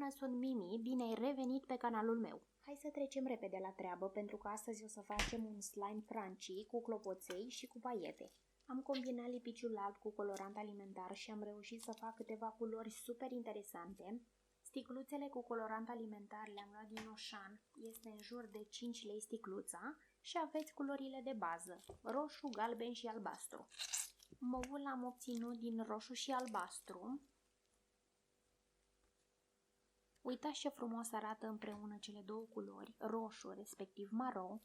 bună, sunt Mimi, bine ai revenit pe canalul meu. Hai să trecem repede la treabă, pentru că astăzi o să facem un slime crunchy cu clopoței și cu paiete. Am combinat lipiciul alb cu colorant alimentar și am reușit să fac câteva culori super interesante. Sticluțele cu colorant alimentar le-am luat din Auchan, este în jur de 5 lei sticluța și aveți culorile de bază, roșu, galben și albastru. Moul l-am obținut din roșu și albastru. Uitați ce frumos arată împreună cele două culori, roșu respectiv maro.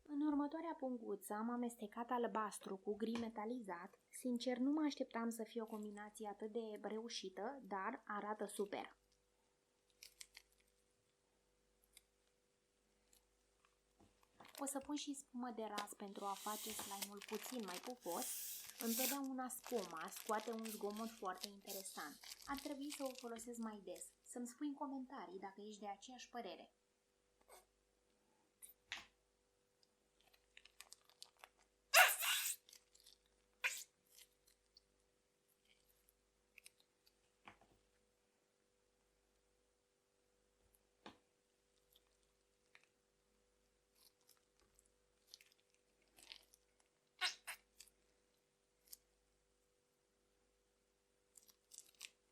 În următoarea punguță am amestecat albastru cu gri metalizat. Sincer, nu mă așteptam să fie o combinație atât de reușită, dar arată super. O să pun și spumă de ras pentru a face slime-ul puțin mai pufos. Întotdeauna spuma scoate un zgomot foarte interesant. Ar trebui să o folosesc mai des. Să-mi spui în comentarii dacă ești de aceeași părere.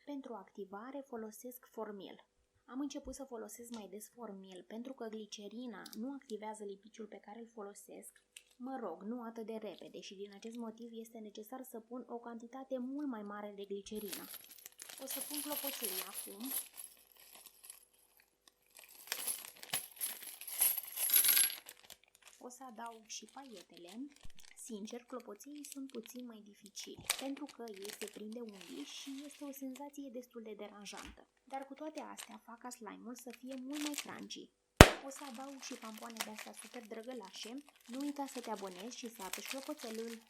Pentru activare folosesc formil. Am început să folosesc mai des formil pentru că glicerina nu activează lipiciul pe care îl folosesc. Mă rog, nu atât de repede și din acest motiv este necesar să pun o cantitate mult mai mare de glicerină. O să pun clopoțelii acum. O să adaug și paietele. Sincer, clopoței sunt puțin mai dificili, pentru că ei se prinde unghii și este o senzație destul de deranjantă. Dar cu toate astea fac ca slime-ul să fie mult mai crunchy. O să adaug și pampoane de astea super drăgălașe. Nu uita să te abonezi și să apeși clopoțelul.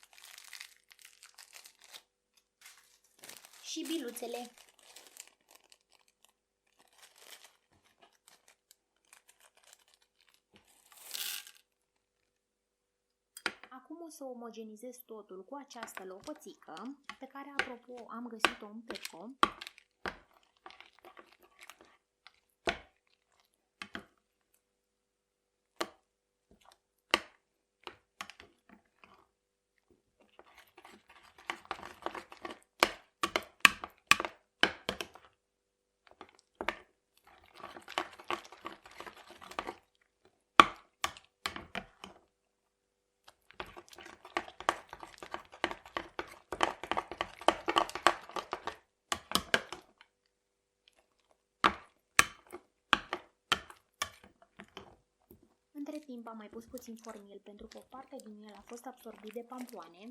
Și biluțele. Acum o să omogenizez totul cu această lopățică, pe care, apropo, am găsit-o în Pepco. Între timp am mai pus puțin formil pentru că o parte din el a fost absorbit de pampoane.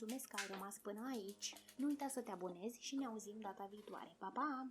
mulțumesc că ai rămas până aici. Nu uita să te abonezi și ne auzim data viitoare. Pa, pa!